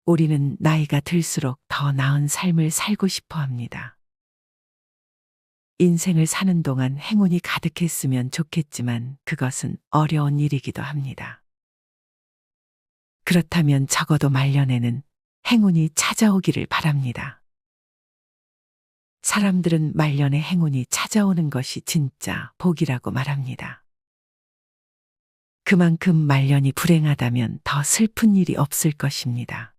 우리는 나이가 들수록 더 나은 삶을 살고 싶어 합니다. 인생을 사는 동안 행운이 가득했으면 좋겠지만 그것은 어려운 일이기도 합니다. 그렇다면 적어도 말년에는 행운이 찾아오기를 바랍니다. 사람들은 말년에 행운이 찾아오는 것이 진짜 복이라고 말합니다. 그만큼 말년이 불행하다면 더 슬픈 일이 없을 것입니다.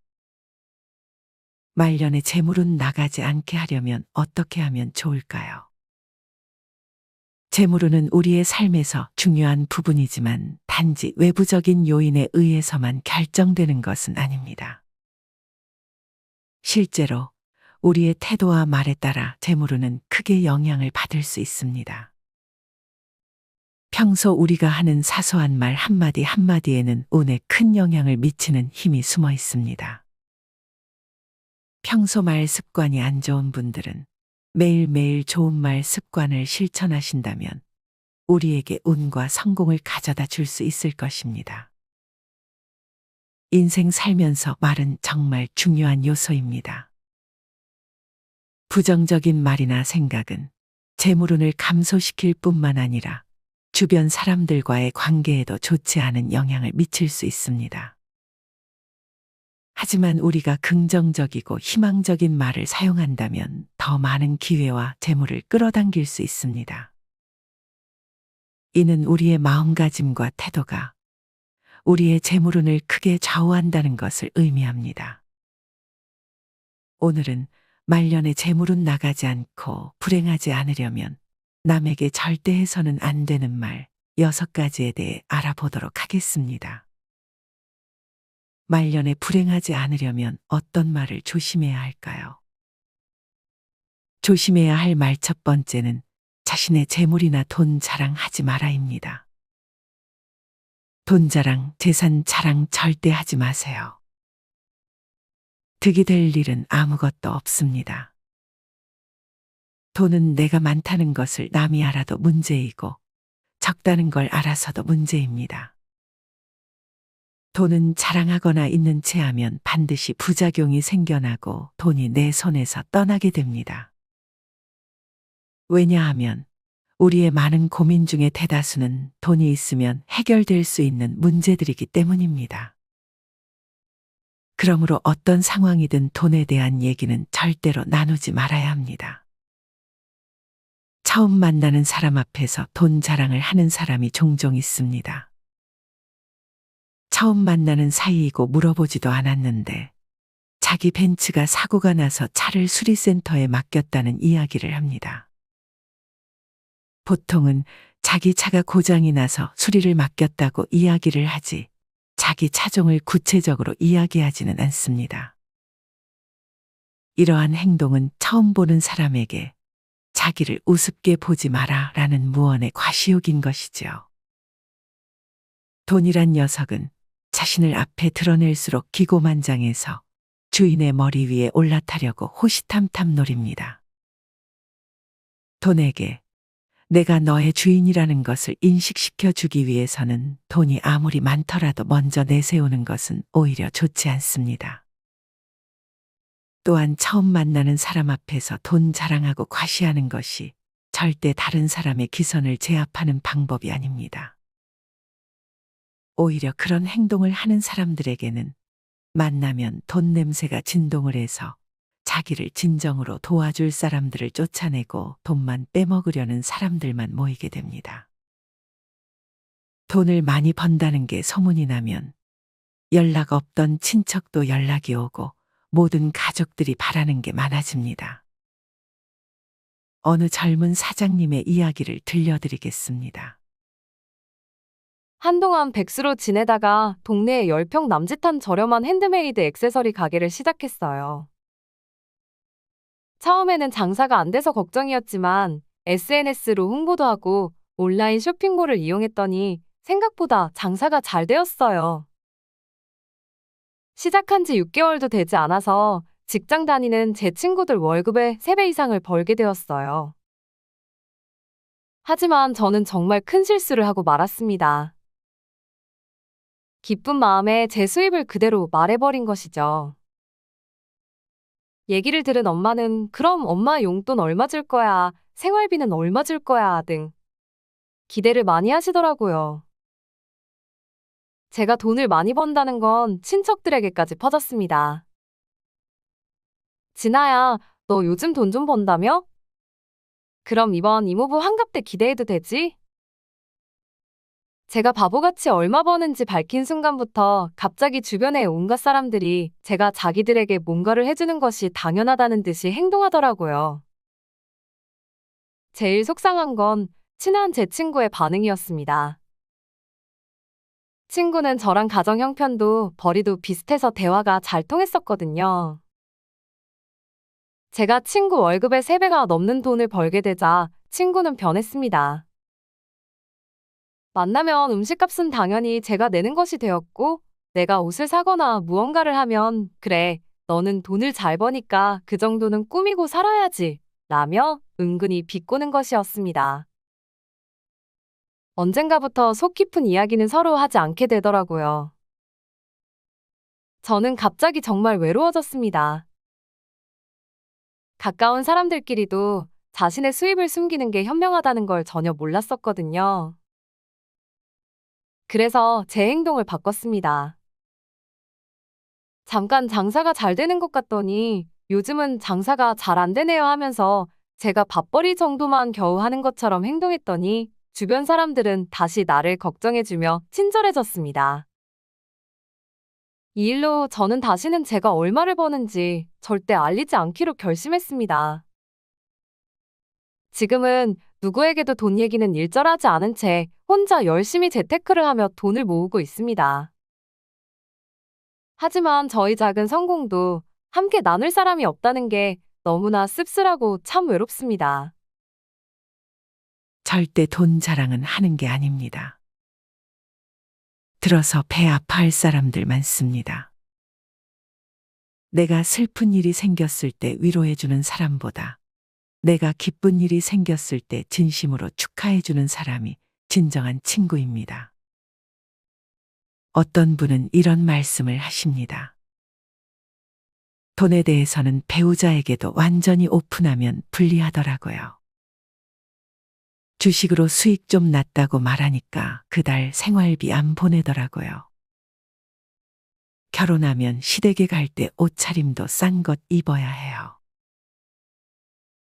말년에 재물은 나가지 않게 하려면 어떻게 하면 좋을까요? 재물운은 우리의 삶에서 중요한 부분이지만 단지 외부적인 요인에 의해서만 결정되는 것은 아닙니다. 실제로 우리의 태도와 말에 따라 재물운은 크게 영향을 받을 수 있습니다. 평소 우리가 하는 사소한 말 한마디 한마디에는 운에 큰 영향을 미치는 힘이 숨어 있습니다. 평소 말 습관이 안 좋은 분들은 매일매일 좋은 말 습관을 실천하신다면 우리에게 운과 성공을 가져다 줄 수 있을 것입니다. 인생 살면서 말은 정말 중요한 요소입니다. 부정적인 말이나 생각은 재물운을 감소시킬 뿐만 아니라 주변 사람들과의 관계에도 좋지 않은 영향을 미칠 수 있습니다. 하지만 우리가 긍정적이고 희망적인 말을 사용한다면 더 많은 기회와 재물을 끌어당길 수 있습니다. 이는 우리의 마음가짐과 태도가 우리의 재물운을 크게 좌우한다는 것을 의미합니다. 오늘은 말년에 재물운 나가지 않고 불행하지 않으려면 남에게 절대 해서는 안 되는 말 6가지에 대해 알아보도록 하겠습니다. 말년에 불행하지 않으려면 어떤 말을 조심해야 할까요? 조심해야 할 말 첫 번째는 자신의 재물이나 돈 자랑하지 마라입니다. 돈 자랑, 재산 자랑 절대 하지 마세요. 득이 될 일은 아무것도 없습니다. 돈은 내가 많다는 것을 남이 알아도 문제이고 적다는 걸 알아서도 문제입니다. 돈은 자랑하거나 있는 채 하면 반드시 부작용이 생겨나고 돈이 내 손에서 떠나게 됩니다. 왜냐하면 우리의 많은 고민 중에 대다수는 돈이 있으면 해결될 수 있는 문제들이기 때문입니다. 그러므로 어떤 상황이든 돈에 대한 얘기는 절대로 나누지 말아야 합니다. 처음 만나는 사람 앞에서 돈 자랑을 하는 사람이 종종 있습니다. 처음 만나는 사이이고 물어보지도 않았는데 자기 벤츠가 사고가 나서 차를 수리센터에 맡겼다는 이야기를 합니다. 보통은 자기 차가 고장이 나서 수리를 맡겼다고 이야기를 하지 자기 차종을 구체적으로 이야기하지는 않습니다. 이러한 행동은 처음 보는 사람에게 자기를 우습게 보지 마라 라는 무언의 과시욕인 것이죠. 돈이란 녀석은 자신을 앞에 드러낼수록 기고만장해서 주인의 머리 위에 올라타려고 호시탐탐 노립니다. 돈에게 내가 너의 주인이라는 것을 인식시켜 주기 위해서는 돈이 아무리 많더라도 먼저 내세우는 것은 오히려 좋지 않습니다. 또한 처음 만나는 사람 앞에서 돈 자랑하고 과시하는 것이 절대 다른 사람의 기선을 제압하는 방법이 아닙니다. 오히려 그런 행동을 하는 사람들에게는 만나면 돈 냄새가 진동을 해서 자기를 진정으로 도와줄 사람들을 쫓아내고 돈만 빼먹으려는 사람들만 모이게 됩니다. 돈을 많이 번다는 게 소문이 나면 연락 없던 친척도 연락이 오고 모든 가족들이 바라는 게 많아집니다. 어느 젊은 사장님의 이야기를 들려드리겠습니다. 한동안 백수로 지내다가 동네에 10평 남짓한 저렴한 핸드메이드 액세서리 가게를 시작했어요. 처음에는 장사가 안 돼서 걱정이었지만 SNS로 홍보도 하고 온라인 쇼핑몰을 이용했더니 생각보다 장사가 잘 되었어요. 시작한 지 6개월도 되지 않아서 직장 다니는 제 친구들 월급의 3배 이상을 벌게 되었어요. 하지만 저는 정말 큰 실수를 하고 말았습니다. 기쁜 마음에 제 수입을 그대로 말해버린 것이죠. 얘기를 들은 엄마는 그럼 엄마 용돈 얼마 줄 거야, 생활비는 얼마 줄 거야 등 기대를 많이 하시더라고요. 제가 돈을 많이 번다는 건 친척들에게까지 퍼졌습니다. 진아야, 너 요즘 돈 좀 번다며? 그럼 이번 이모부 환갑 때 기대해도 되지? 제가 바보같이 얼마 버는지 밝힌 순간부터 갑자기 주변의 온갖 사람들이 제가 자기들에게 뭔가를 해주는 것이 당연하다는 듯이 행동하더라고요. 제일 속상한 건 친한 제 친구의 반응이었습니다. 친구는 저랑 가정 형편도 벌이도 비슷해서 대화가 잘 통했었거든요. 제가 친구 월급의 3배가 넘는 돈을 벌게 되자 친구는 변했습니다. 만나면 음식값은 당연히 제가 내는 것이 되었고, 내가 옷을 사거나 무언가를 하면, 그래, 너는 돈을 잘 버니까 그 정도는 꾸미고 살아야지, 라며 은근히 비꼬는 것이었습니다. 언젠가부터 속 깊은 이야기는 서로 하지 않게 되더라고요. 저는 갑자기 정말 외로워졌습니다. 가까운 사람들끼리도 자신의 수입을 숨기는 게 현명하다는 걸 전혀 몰랐었거든요. 그래서 제 행동을 바꿨습니다. 잠깐 장사가 잘 되는 것 같더니 요즘은 장사가 잘 안 되네요 하면서 제가 밥벌이 정도만 겨우 하는 것처럼 행동했더니 주변 사람들은 다시 나를 걱정해주며 친절해졌습니다. 이 일로 저는 다시는 제가 얼마를 버는지 절대 알리지 않기로 결심했습니다. 지금은 누구에게도 돈 얘기는 일절하지 않은 채 혼자 열심히 재테크를 하며 돈을 모으고 있습니다. 하지만 저희 작은 성공도 함께 나눌 사람이 없다는 게 너무나 씁쓸하고 참 외롭습니다. 절대 돈 자랑은 하는 게 아닙니다. 들어서 배 아파할 사람들 많습니다. 내가 슬픈 일이 생겼을 때 위로해주는 사람보다 내가 기쁜 일이 생겼을 때 진심으로 축하해주는 사람이 진정한 친구입니다. 어떤 분은 이런 말씀을 하십니다. 돈에 대해서는 배우자에게도 완전히 오픈하면 불리하더라고요. 주식으로 수익 좀 났다고 말하니까 그달 생활비 안 보내더라고요. 결혼하면 시댁에 갈 때 옷차림도 싼 것 입어야 해요.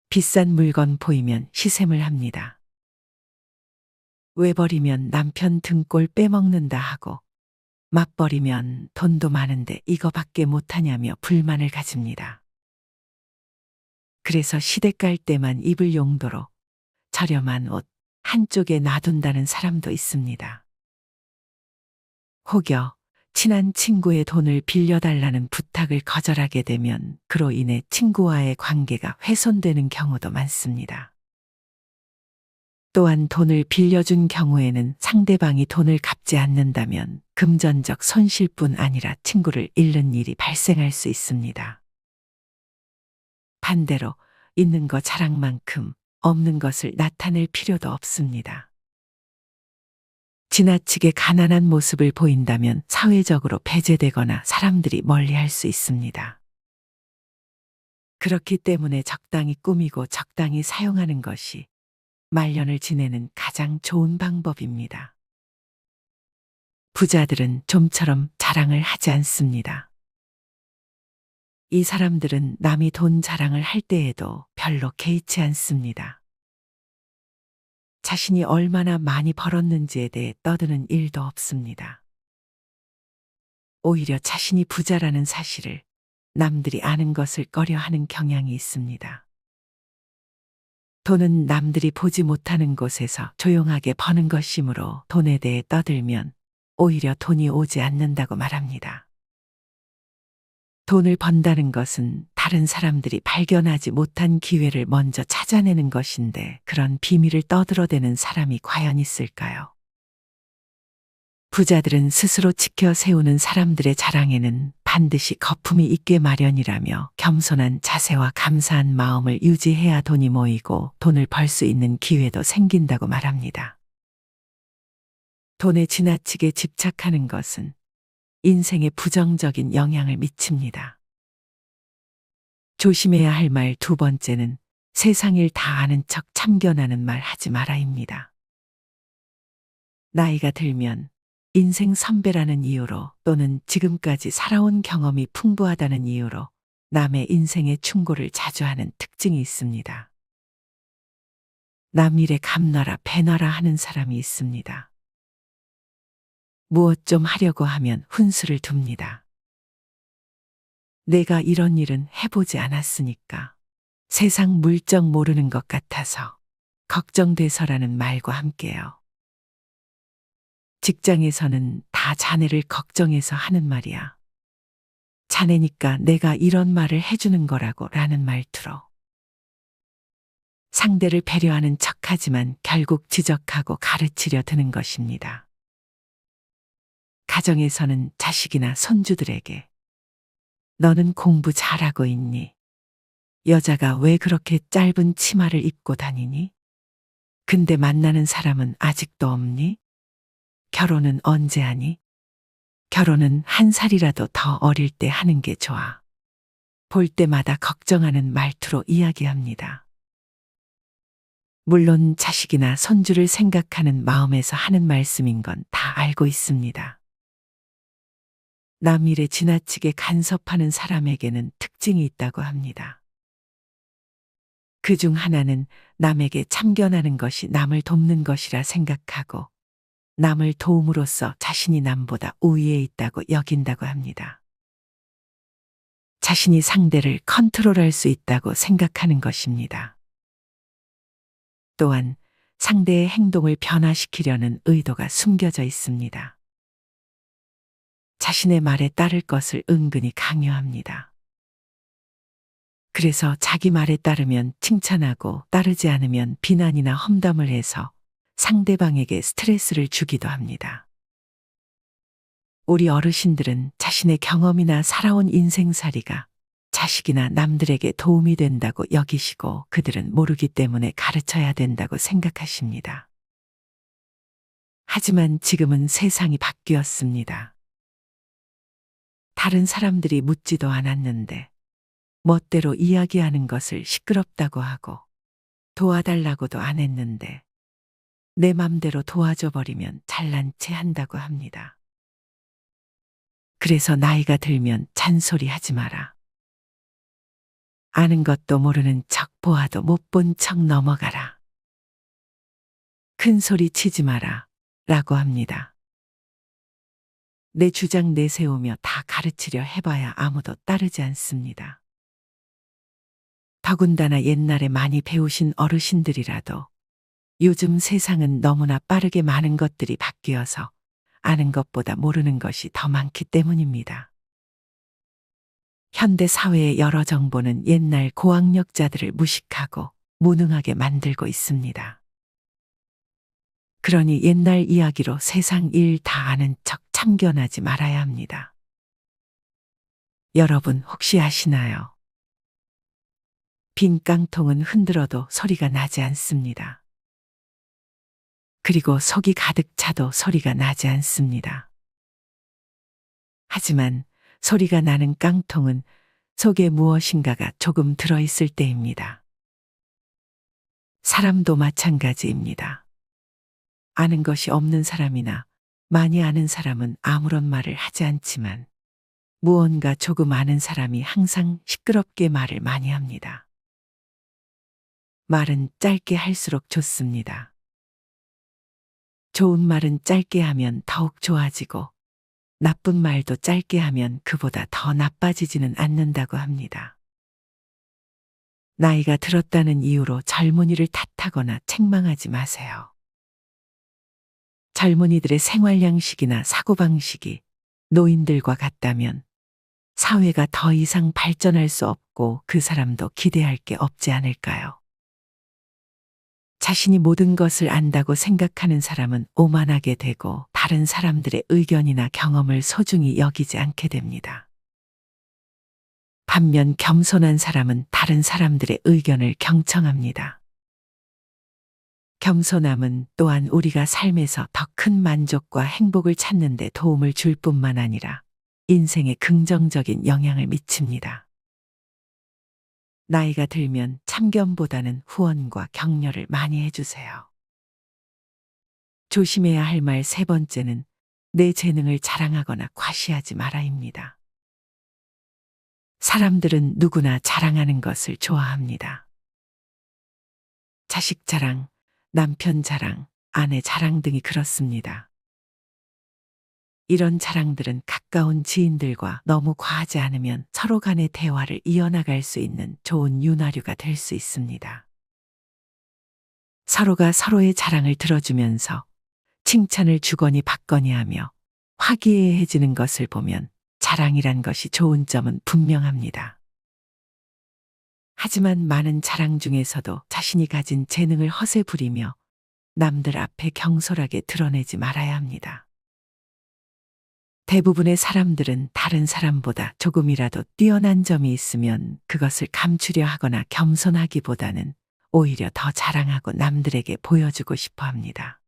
비싼 물건 보이면 시샘을 합니다. 외버리면 남편 등골 빼먹는다 하고 맞벌이면 돈도 많은데 이거밖에 못하냐며 불만을 가집니다. 그래서 시댁 갈 때만 입을 용도로 저렴한 옷 한쪽에 놔둔다는 사람도 있습니다. 혹여 친한 친구의 돈을 빌려달라는 부탁을 거절하게 되면 그로 인해 친구와의 관계가 훼손되는 경우도 많습니다. 또한 돈을 빌려준 경우에는 상대방이 돈을 갚지 않는다면 금전적 손실뿐 아니라 친구를 잃는 일이 발생할 수 있습니다. 반대로 있는 거 자랑만큼 없는 것을 나타낼 필요도 없습니다. 지나치게 가난한 모습을 보인다면 사회적으로 배제되거나 사람들이 멀리할 수 있습니다. 그렇기 때문에 적당히 꾸미고 적당히 사용하는 것이 말년을 지내는 가장 좋은 방법입니다. 부자들은 좀처럼 자랑을 하지 않습니다. 이 사람들은 남이 돈 자랑을 할 때에도 별로 개의치 않습니다. 자신이 얼마나 많이 벌었는지에 대해 떠드는 일도 없습니다. 오히려 자신이 부자라는 사실을 남들이 아는 것을 꺼려하는 경향이 있습니다. 돈은 남들이 보지 못하는 곳에서 조용하게 버는 것이므로 돈에 대해 떠들면 오히려 돈이 오지 않는다고 말합니다. 돈을 번다는 것은 다른 사람들이 발견하지 못한 기회를 먼저 찾아내는 것인데 그런 비밀을 떠들어대는 사람이 과연 있을까요? 부자들은 스스로 지켜 세우는 사람들의 자랑에는 반드시 거품이 있게 마련이라며 겸손한 자세와 감사한 마음을 유지해야 돈이 모이고 돈을 벌 수 있는 기회도 생긴다고 말합니다. 돈에 지나치게 집착하는 것은 인생에 부정적인 영향을 미칩니다. 조심해야 할 말 두 번째는 세상 일 다 아는 척 참견하는 말 하지 마라입니다. 나이가 들면 인생 선배라는 이유로 또는 지금까지 살아온 경험이 풍부하다는 이유로 남의 인생의 충고를 자주 하는 특징이 있습니다. 남 일에 감나라 배나라 하는 사람이 있습니다. 무엇 좀 하려고 하면 훈수를 둡니다. 내가 이런 일은 해보지 않았으니까, 세상 물정 모르는 것 같아서, 걱정돼서라는 말과 함께요. 직장에서는 다 자네를 걱정해서 하는 말이야. 자네니까 내가 이런 말을 해주는 거라고 라는 말투로. 상대를 배려하는 척하지만 결국 지적하고 가르치려 드는 것입니다. 가정에서는 자식이나 손주들에게 너는 공부 잘하고 있니? 여자가 왜 그렇게 짧은 치마를 입고 다니니? 근데 만나는 사람은 아직도 없니? 결혼은 언제 하니? 결혼은 한 살이라도 더 어릴 때 하는 게 좋아. 볼 때마다 걱정하는 말투로 이야기합니다. 물론 자식이나 손주를 생각하는 마음에서 하는 말씀인 건 다 알고 있습니다. 남 일에 지나치게 간섭하는 사람에게는 특징이 있다고 합니다. 그중 하나는 남에게 참견하는 것이 남을 돕는 것이라 생각하고 남을 도움으로써 자신이 남보다 우위에 있다고 여긴다고 합니다. 자신이 상대를 컨트롤할 수 있다고 생각하는 것입니다. 또한 상대의 행동을 변화시키려는 의도가 숨겨져 있습니다. 자신의 말에 따를 것을 은근히 강요합니다. 그래서 자기 말에 따르면 칭찬하고 따르지 않으면 비난이나 험담을 해서 상대방에게 스트레스를 주기도 합니다. 우리 어르신들은 자신의 경험이나 살아온 인생살이가 자식이나 남들에게 도움이 된다고 여기시고 그들은 모르기 때문에 가르쳐야 된다고 생각하십니다. 하지만 지금은 세상이 바뀌었습니다. 다른 사람들이 묻지도 않았는데 멋대로 이야기하는 것을 시끄럽다고 하고 도와달라고도 안 했는데 내 맘대로 도와줘 버리면 잘난 체 한다고 합니다. 그래서 나이가 들면 잔소리 하지 마라. 아는 것도 모르는 척 보아도 못 본 척 넘어가라. 큰 소리 치지 마라 라고 합니다. 내 주장 내세우며 다 가르치려 해봐야 아무도 따르지 않습니다. 더군다나 옛날에 많이 배우신 어르신들이라도 요즘 세상은 너무나 빠르게 많은 것들이 바뀌어서 아는 것보다 모르는 것이 더 많기 때문입니다. 현대 사회의 여러 정보는 옛날 고학력자들을 무식하고 무능하게 만들고 있습니다. 그러니 옛날 이야기로 세상 일 다 아는 척 참견하지 말아야 합니다. 여러분 혹시 아시나요? 빈 깡통은 흔들어도 소리가 나지 않습니다. 그리고 속이 가득 차도 소리가 나지 않습니다. 하지만 소리가 나는 깡통은 속에 무엇인가가 조금 들어있을 때입니다. 사람도 마찬가지입니다. 아는 것이 없는 사람이나 많이 아는 사람은 아무런 말을 하지 않지만 무언가 조금 아는 사람이 항상 시끄럽게 말을 많이 합니다. 말은 짧게 할수록 좋습니다. 좋은 말은 짧게 하면 더욱 좋아지고 나쁜 말도 짧게 하면 그보다 더 나빠지지는 않는다고 합니다. 나이가 들었다는 이유로 젊은이를 탓하거나 책망하지 마세요. 젊은이들의 생활 양식이나 사고방식이 노인들과 같다면 사회가 더 이상 발전할 수 없고 그 사람도 기대할 게 없지 않을까요? 자신이 모든 것을 안다고 생각하는 사람은 오만하게 되고 다른 사람들의 의견이나 경험을 소중히 여기지 않게 됩니다. 반면 겸손한 사람은 다른 사람들의 의견을 경청합니다. 겸손함은 또한 우리가 삶에서 더 큰 만족과 행복을 찾는 데 도움을 줄 뿐만 아니라 인생에 긍정적인 영향을 미칩니다. 나이가 들면 참견보다는 후원과 격려를 많이 해주세요. 조심해야 할 말 세 번째는 내 재능을 자랑하거나 과시하지 마라입니다. 사람들은 누구나 자랑하는 것을 좋아합니다. 자식 자랑, 남편 자랑, 아내 자랑 등이 그렇습니다. 이런 자랑들은 가까운 지인들과 너무 과하지 않으면 서로 간의 대화를 이어나갈 수 있는 좋은 윤활유가 될 수 있습니다. 서로가 서로의 자랑을 들어주면서 칭찬을 주거니 받거니 하며 화기애애해지는 것을 보면 자랑이란 것이 좋은 점은 분명합니다. 하지만 많은 자랑 중에서도 자신이 가진 재능을 허세 부리며 남들 앞에 경솔하게 드러내지 말아야 합니다. 대부분의 사람들은 다른 사람보다 조금이라도 뛰어난 점이 있으면 그것을 감추려 하거나 겸손하기보다는 오히려 더 자랑하고 남들에게 보여주고 싶어 합니다.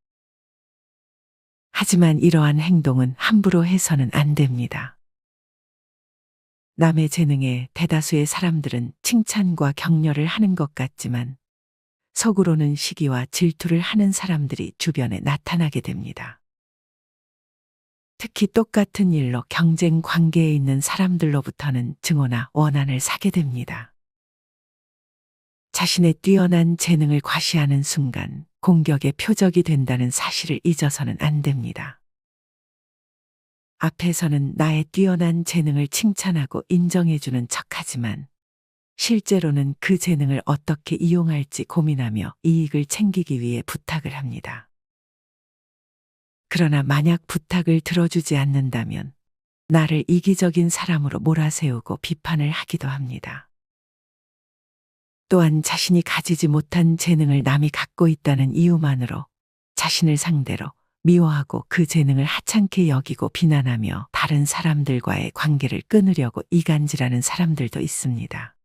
하지만 이러한 행동은 함부로 해서는 안 됩니다. 남의 재능에 대다수의 사람들은 칭찬과 격려를 하는 것 같지만 속으로는 시기와 질투를 하는 사람들이 주변에 나타나게 됩니다. 특히 똑같은 일로 경쟁 관계에 있는 사람들로부터는 증오나 원한을 사게 됩니다. 자신의 뛰어난 재능을 과시하는 순간 공격의 표적이 된다는 사실을 잊어서는 안 됩니다. 앞에서는 나의 뛰어난 재능을 칭찬하고 인정해주는 척하지만 실제로는 그 재능을 어떻게 이용할지 고민하며 이익을 챙기기 위해 부탁을 합니다. 그러나 만약 부탁을 들어주지 않는다면 나를 이기적인 사람으로 몰아세우고 비판을 하기도 합니다. 또한 자신이 가지지 못한 재능을 남이 갖고 있다는 이유만으로 자신을 상대로 미워하고 그 재능을 하찮게 여기고 비난하며 다른 사람들과의 관계를 끊으려고 이간질하는 사람들도 있습니다.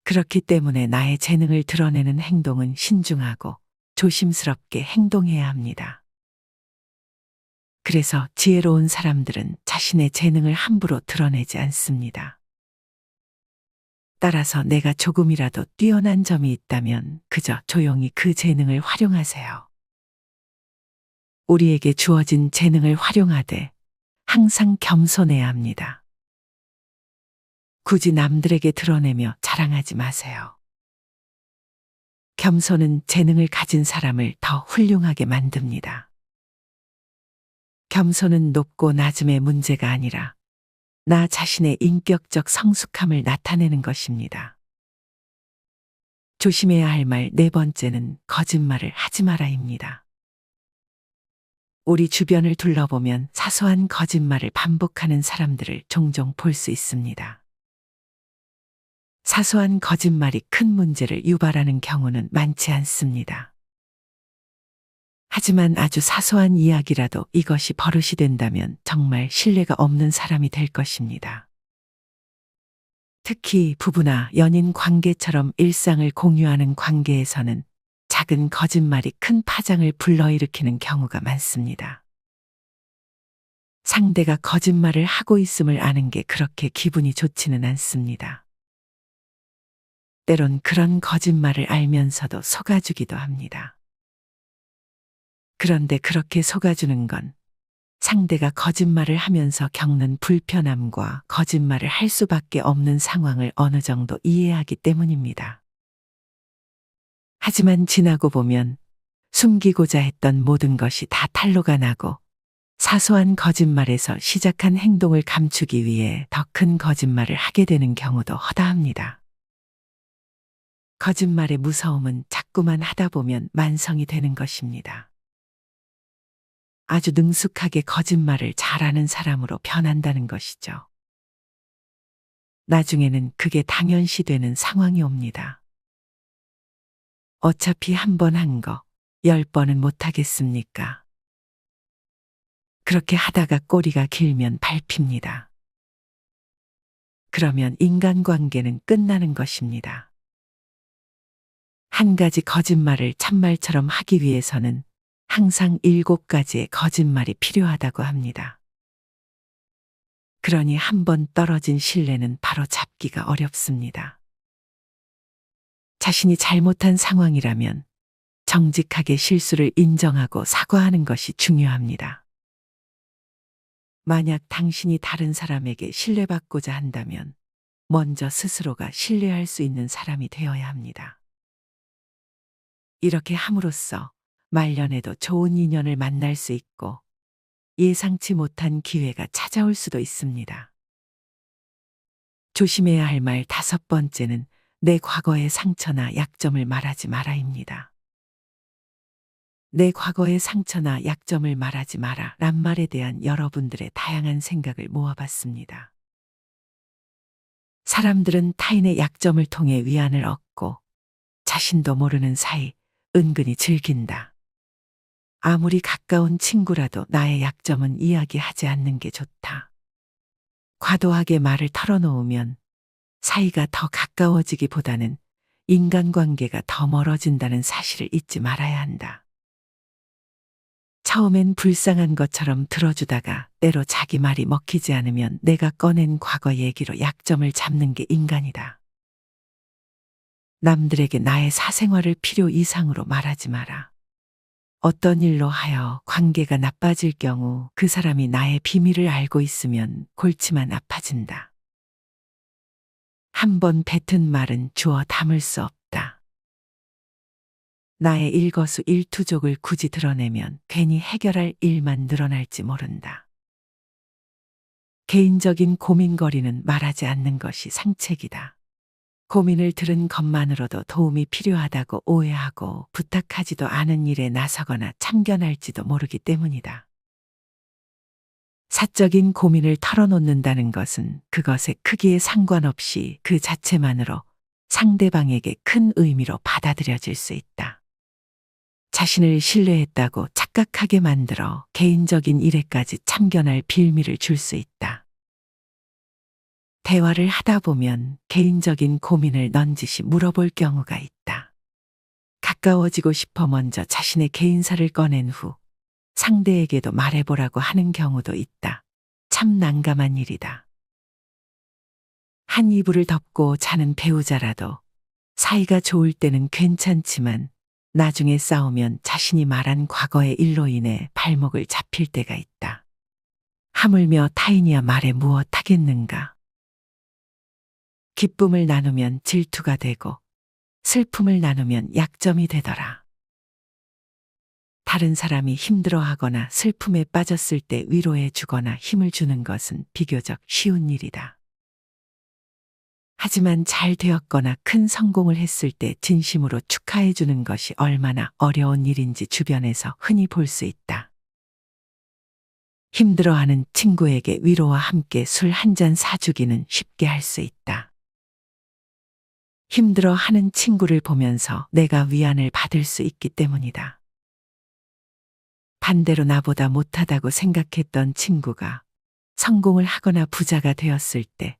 그렇기 때문에 나의 재능을 드러내는 행동은 신중하고 조심스럽게 행동해야 합니다. 그래서 지혜로운 사람들은 자신의 재능을 함부로 드러내지 않습니다. 따라서 내가 조금이라도 뛰어난 점이 있다면 그저 조용히 그 재능을 활용하세요. 우리에게 주어진 재능을 활용하되 항상 겸손해야 합니다. 굳이 남들에게 드러내며 자랑하지 마세요. 겸손은 재능을 가진 사람을 더 훌륭하게 만듭니다. 겸손은 높고 낮음의 문제가 아니라 나 자신의 인격적 성숙함을 나타내는 것입니다. 조심해야 할 말 네 번째는 거짓말을 하지 마라입니다. 우리 주변을 둘러보면 사소한 거짓말을 반복하는 사람들을 종종 볼 수 있습니다. 사소한 거짓말이 큰 문제를 유발하는 경우는 많지 않습니다. 하지만 아주 사소한 이야기라도 이것이 버릇이 된다면 정말 신뢰가 없는 사람이 될 것입니다. 특히 부부나 연인 관계처럼 일상을 공유하는 관계에서는 작은 거짓말이 큰 파장을 불러일으키는 경우가 많습니다. 상대가 거짓말을 하고 있음을 아는 게 그렇게 기분이 좋지는 않습니다. 때론 그런 거짓말을 알면서도 속아주기도 합니다. 그런데 그렇게 속아주는 건 상대가 거짓말을 하면서 겪는 불편함과 거짓말을 할 수밖에 없는 상황을 어느 정도 이해하기 때문입니다. 하지만 지나고 보면 숨기고자 했던 모든 것이 다 탄로가 나고 사소한 거짓말에서 시작한 행동을 감추기 위해 더 큰 거짓말을 하게 되는 경우도 허다합니다. 거짓말의 무서움은 자꾸만 하다 보면 만성이 되는 것입니다. 아주 능숙하게 거짓말을 잘하는 사람으로 변한다는 것이죠. 나중에는 그게 당연시 되는 상황이 옵니다. 어차피 한 번 한 거 10번은 못하겠습니까? 그렇게 하다가 꼬리가 길면 밟힙니다. 그러면 인간관계는 끝나는 것입니다. 한 가지 거짓말을 참말처럼 하기 위해서는 항상 7가지의 거짓말이 필요하다고 합니다. 그러니 한 번 떨어진 신뢰는 바로 잡기가 어렵습니다. 자신이 잘못한 상황이라면 정직하게 실수를 인정하고 사과하는 것이 중요합니다. 만약 당신이 다른 사람에게 신뢰받고자 한다면 먼저 스스로가 신뢰할 수 있는 사람이 되어야 합니다. 이렇게 함으로써 말년에도 좋은 인연을 만날 수 있고 예상치 못한 기회가 찾아올 수도 있습니다. 조심해야 할 말 5번째는 내 과거의 상처나 약점을 말하지 마라입니다. 내 과거의 상처나 약점을 말하지 마라 란 말에 대한 여러분들의 다양한 생각을 모아봤습니다. 사람들은 타인의 약점을 통해 위안을 얻고 자신도 모르는 사이 은근히 즐긴다. 아무리 가까운 친구라도 나의 약점은 이야기하지 않는 게 좋다. 과도하게 말을 털어놓으면 사이가 더 가까워지기보다는 인간관계가 더 멀어진다는 사실을 잊지 말아야 한다. 처음엔 불쌍한 것처럼 들어주다가 때로 자기 말이 먹히지 않으면 내가 꺼낸 과거 얘기로 약점을 잡는 게 인간이다. 남들에게 나의 사생활을 필요 이상으로 말하지 마라. 어떤 일로 하여 관계가 나빠질 경우 그 사람이 나의 비밀을 알고 있으면 골치만 아파진다. 한 번 뱉은 말은 주워 담을 수 없다. 나의 일거수일투족을 굳이 드러내면 괜히 해결할 일만 늘어날지 모른다. 개인적인 고민거리는 말하지 않는 것이 상책이다. 고민을 들은 것만으로도 도움이 필요하다고 오해하고 부탁하지도 않은 일에 나서거나 참견할지도 모르기 때문이다. 사적인 고민을 털어놓는다는 것은 그것의 크기에 상관없이 그 자체만으로 상대방에게 큰 의미로 받아들여질 수 있다. 자신을 신뢰했다고 착각하게 만들어 개인적인 일에까지 참견할 빌미를 줄 수 있다. 대화를 하다 보면 개인적인 고민을 넌지시 물어볼 경우가 있다. 가까워지고 싶어 먼저 자신의 개인사를 꺼낸 후 상대에게도 말해보라고 하는 경우도 있다. 참 난감한 일이다. 한 이불을 덮고 자는 배우자라도 사이가 좋을 때는 괜찮지만 나중에 싸우면 자신이 말한 과거의 일로 인해 발목을 잡힐 때가 있다. 하물며 타인이야 말해 무엇 하겠는가. 기쁨을 나누면 질투가 되고 슬픔을 나누면 약점이 되더라. 다른 사람이 힘들어하거나 슬픔에 빠졌을 때 위로해 주거나 힘을 주는 것은 비교적 쉬운 일이다. 하지만 잘 되었거나 큰 성공을 했을 때 진심으로 축하해 주는 것이 얼마나 어려운 일인지 주변에서 흔히 볼 수 있다. 힘들어하는 친구에게 위로와 함께 술 한 잔 사주기는 쉽게 할 수 있다. 힘들어하는 친구를 보면서 내가 위안을 받을 수 있기 때문이다. 반대로 나보다 못하다고 생각했던 친구가 성공을 하거나 부자가 되었을 때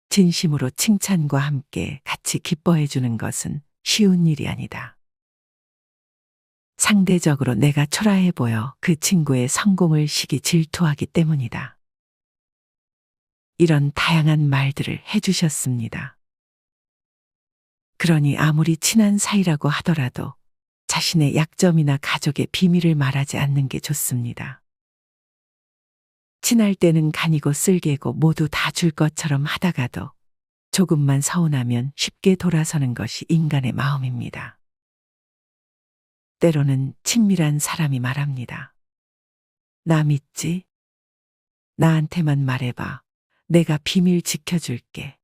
진심으로 칭찬과 함께 같이 기뻐해 주는 것은 쉬운 일이 아니다. 상대적으로 내가 초라해 보여 그 친구의 성공을 시기 질투하기 때문이다. 이런 다양한 말들을 해주셨습니다. 그러니 아무리 친한 사이라고 하더라도 자신의 약점이나 가족의 비밀을 말하지 않는 게 좋습니다. 친할 때는 간이고 쓸개고 모두 다 줄 것처럼 하다가도 조금만 서운하면 쉽게 돌아서는 것이 인간의 마음입니다. 때로는 친밀한 사람이 말합니다. 나 믿지? 나한테만 말해봐. 내가 비밀 지켜줄게.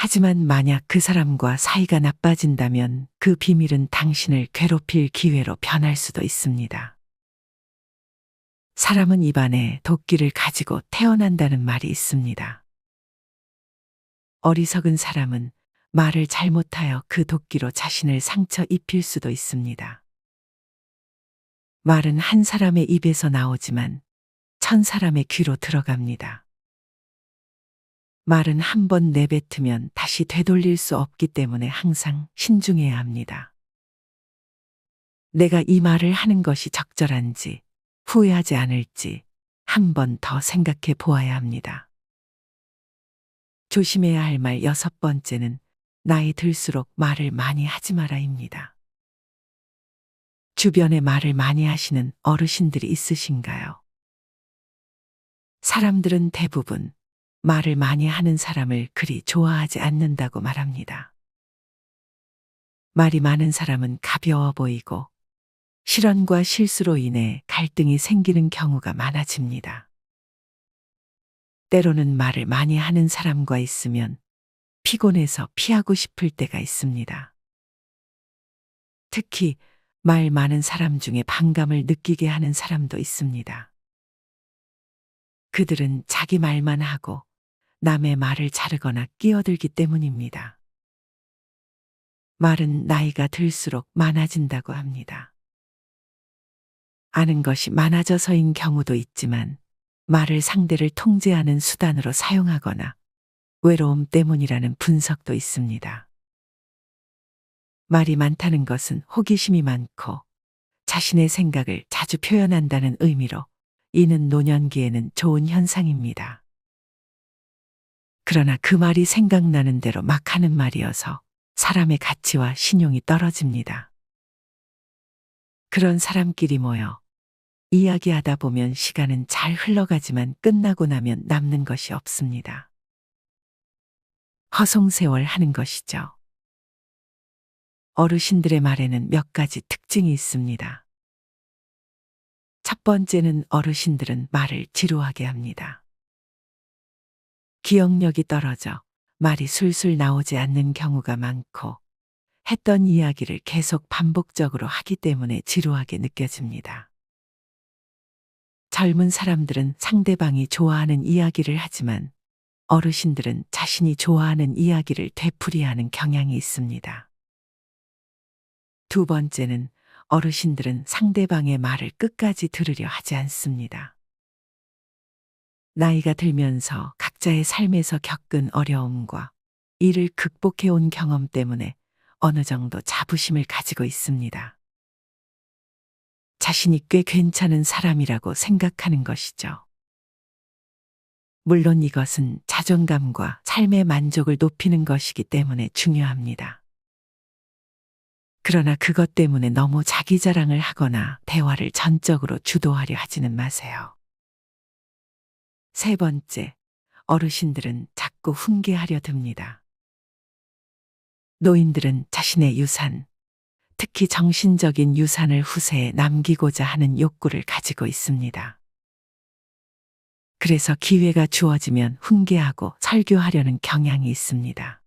하지만 만약 그 사람과 사이가 나빠진다면 그 비밀은 당신을 괴롭힐 기회로 변할 수도 있습니다. 사람은 입안에 도끼를 가지고 태어난다는 말이 있습니다. 어리석은 사람은 말을 잘못하여 그 도끼로 자신을 상처 입힐 수도 있습니다. 말은 한 사람의 입에서 나오지만 1000사람의 귀로 들어갑니다. 말은 한 번 내뱉으면 다시 되돌릴 수 없기 때문에 항상 신중해야 합니다. 내가 이 말을 하는 것이 적절한지, 후회하지 않을지, 한 번 더 생각해 보아야 합니다. 조심해야 할 말 6번째는 나이 들수록 말을 많이 하지 마라입니다. 주변에 말을 많이 하시는 어르신들이 있으신가요? 사람들은 대부분 말을 많이 하는 사람을 그리 좋아하지 않는다고 말합니다. 말이 많은 사람은 가벼워 보이고 실언과 실수로 인해 갈등이 생기는 경우가 많아집니다. 때로는 말을 많이 하는 사람과 있으면 피곤해서 피하고 싶을 때가 있습니다. 특히 말 많은 사람 중에 반감을 느끼게 하는 사람도 있습니다. 그들은 자기 말만 하고 남의 말을 자르거나 끼어들기 때문입니다. 말은 나이가 들수록 많아진다고 합니다. 아는 것이 많아져서인 경우도 있지만 말을 상대를 통제하는 수단으로 사용하거나 외로움 때문이라는 분석도 있습니다. 말이 많다는 것은 호기심이 많고 자신의 생각을 자주 표현한다는 의미로 이는 노년기에는 좋은 현상입니다. 그러나 그 말이 생각나는 대로 막 하는 말이어서 사람의 가치와 신용이 떨어집니다. 그런 사람끼리 모여 이야기하다 보면 시간은 잘 흘러가지만 끝나고 나면 남는 것이 없습니다. 허송세월 하는 것이죠. 어르신들의 말에는 몇 가지 특징이 있습니다. 첫 번째는 어르신들은 말을 지루하게 합니다. 기억력이 떨어져 말이 술술 나오지 않는 경우가 많고 했던 이야기를 계속 반복적으로 하기 때문에 지루하게 느껴집니다. 젊은 사람들은 상대방이 좋아하는 이야기를 하지만 어르신들은 자신이 좋아하는 이야기를 되풀이하는 경향이 있습니다. 두 번째는 어르신들은 상대방의 말을 끝까지 들으려 하지 않습니다. 나이가 들면서 각자의 삶에서 겪은 어려움과 이를 극복해온 경험 때문에 어느 정도 자부심을 가지고 있습니다. 자신이 꽤 괜찮은 사람이라고 생각하는 것이죠. 물론 이것은 자존감과 삶의 만족을 높이는 것이기 때문에 중요합니다. 그러나 그것 때문에 너무 자기 자랑을 하거나 대화를 전적으로 주도하려 하지는 마세요. 세 번째, 어르신들은 자꾸 훈계하려 듭니다. 노인들은 자신의 유산, 특히 정신적인 유산을 후세에 남기고자 하는 욕구를 가지고 있습니다. 그래서 기회가 주어지면 훈계하고 설교하려는 경향이 있습니다.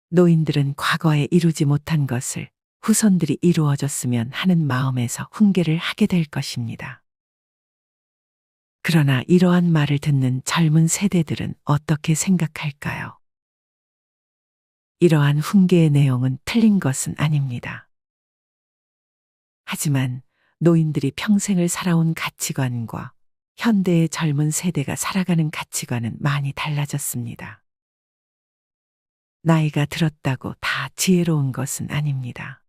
노인들은 과거에 이루지 못한 것을 후손들이 이루어줬으면 하는 마음에서 훈계를 하게 될 것입니다. 그러나 이러한 말을 듣는 젊은 세대들은 어떻게 생각할까요? 이러한 훈계의 내용은 틀린 것은 아닙니다. 하지만 노인들이 평생을 살아온 가치관과 현대의 젊은 세대가 살아가는 가치관은 많이 달라졌습니다. 나이가 들었다고 다 지혜로운 것은 아닙니다.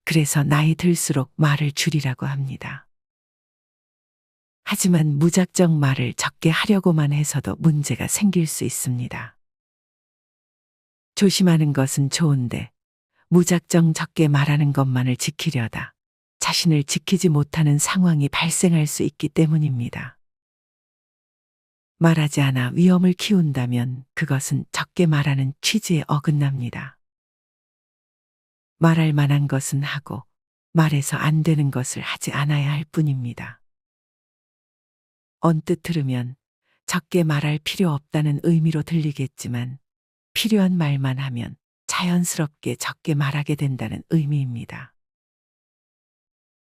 그래서 나이 들수록 말을 줄이라고 합니다. 하지만 무작정 말을 적게 하려고만 해서도 문제가 생길 수 있습니다. 조심하는 것은 좋은데 무작정 적게 말하는 것만을 지키려다 자신을 지키지 못하는 상황이 발생할 수 있기 때문입니다. 말하지 않아 위험을 키운다면 그것은 적게 말하는 취지에 어긋납니다. 말할 만한 것은 하고 말해서 안 되는 것을 하지 않아야 할 뿐입니다. 언뜻 들으면 적게 말할 필요 없다는 의미로 들리겠지만 필요한 말만 하면 자연스럽게 적게 말하게 된다는 의미입니다.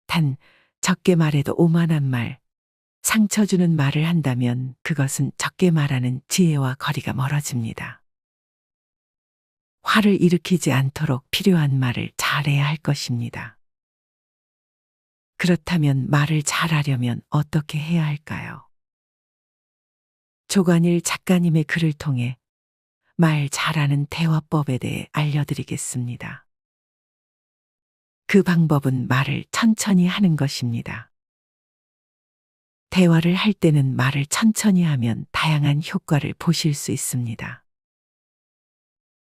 단 적게 말해도 오만한 말, 상처 주는 말을 한다면 그것은 적게 말하는 지혜와 거리가 멀어집니다. 화를 일으키지 않도록 필요한 말을 잘해야 할 것입니다. 그렇다면 말을 잘하려면 어떻게 해야 할까요? 조관일 작가님의 글을 통해 말 잘하는 대화법에 대해 알려드리겠습니다. 그 방법은 말을 천천히 하는 것입니다. 대화를 할 때는 말을 천천히 하면 다양한 효과를 보실 수 있습니다.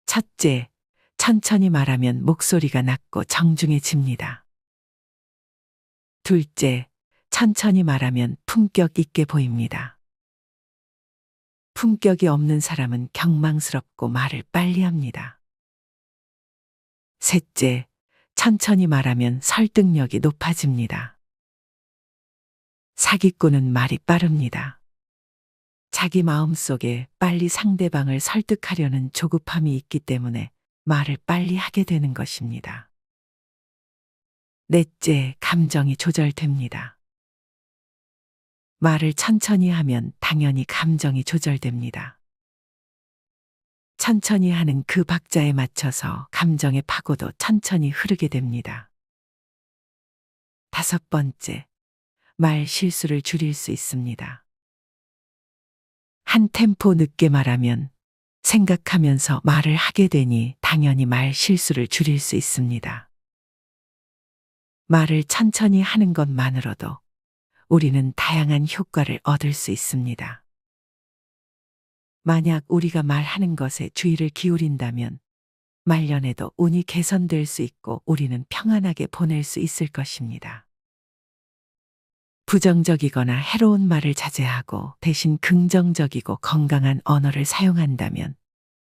첫째, 천천히 말하면 목소리가 낮고 정중해집니다. 둘째, 천천히 말하면 품격 있게 보입니다. 품격이 없는 사람은 경망스럽고 말을 빨리 합니다. 셋째, 천천히 말하면 설득력이 높아집니다. 사기꾼은 말이 빠릅니다. 자기 마음속에 빨리 상대방을 설득하려는 조급함이 있기 때문에 말을 빨리 하게 되는 것입니다. 넷째, 감정이 조절됩니다. 말을 천천히 하면 당연히 감정이 조절됩니다. 천천히 하는 그 박자에 맞춰서 감정의 파고도 천천히 흐르게 됩니다. 다섯 번째, 말 실수를 줄일 수 있습니다. 한 템포 늦게 말하면 생각하면서 말을 하게 되니 당연히 말 실수를 줄일 수 있습니다. 말을 천천히 하는 것만으로도 우리는 다양한 효과를 얻을 수 있습니다. 만약 우리가 말하는 것에 주의를 기울인다면 말년에도 운이 개선될 수 있고 우리는 평안하게 보낼 수 있을 것입니다. 부정적이거나 해로운 말을 자제하고 대신 긍정적이고 건강한 언어를 사용한다면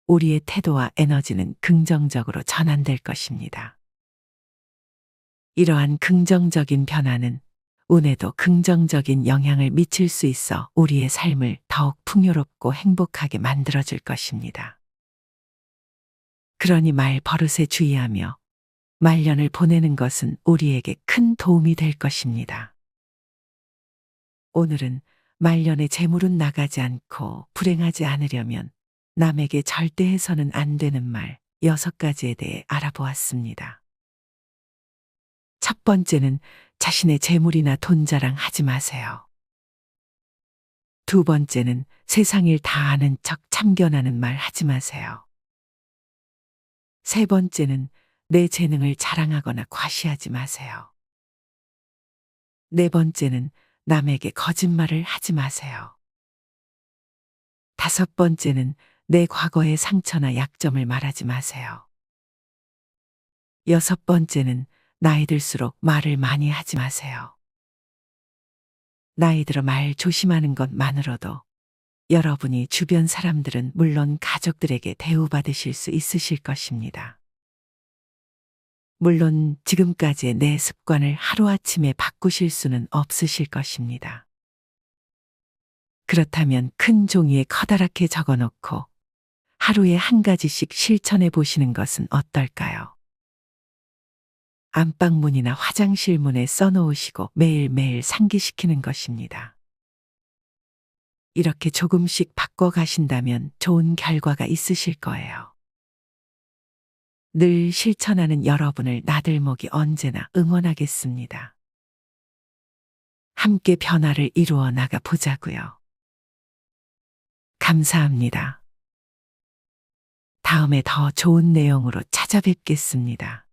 우리의 태도와 에너지는 긍정적으로 전환될 것입니다. 이러한 긍정적인 변화는 운에도 긍정적인 영향을 미칠 수 있어 우리의 삶을 더욱 풍요롭고 행복하게 만들어줄 것입니다. 그러니 말 버릇에 주의하며 말년을 보내는 것은 우리에게 큰 도움이 될 것입니다. 오늘은 말년에 재물은 나가지 않고 불행하지 않으려면 남에게 절대 해서는 안 되는 말 6가지에 대해 알아보았습니다. 첫 번째는 자신의 재물이나 돈 자랑하지 마세요. 두 번째는 세상 일 다 아는 척 참견하는 말 하지 마세요. 세 번째는 내 재능을 자랑하거나 과시하지 마세요. 네 번째는 남에게 거짓말을 하지 마세요. 다섯 번째는 내 과거의 상처나 약점을 말하지 마세요. 여섯 번째는 나이 들수록 말을 많이 하지 마세요. 나이 들어 말 조심하는 것만으로도 여러분이 주변 사람들은 물론 가족들에게 대우받으실 수 있으실 것입니다. 물론 지금까지의 내 습관을 하루아침에 바꾸실 수는 없으실 것입니다. 그렇다면 큰 종이에 커다랗게 적어놓고 하루에 한 가지씩 실천해 보시는 것은 어떨까요? 안방문이나 화장실 문에 써놓으시고 매일매일 상기시키는 것입니다. 이렇게 조금씩 바꿔가신다면 좋은 결과가 있으실 거예요. 늘 실천하는 여러분을 나들목이 언제나 응원하겠습니다. 함께 변화를 이루어 나가 보자고요. 감사합니다. 다음에 더 좋은 내용으로 찾아뵙겠습니다.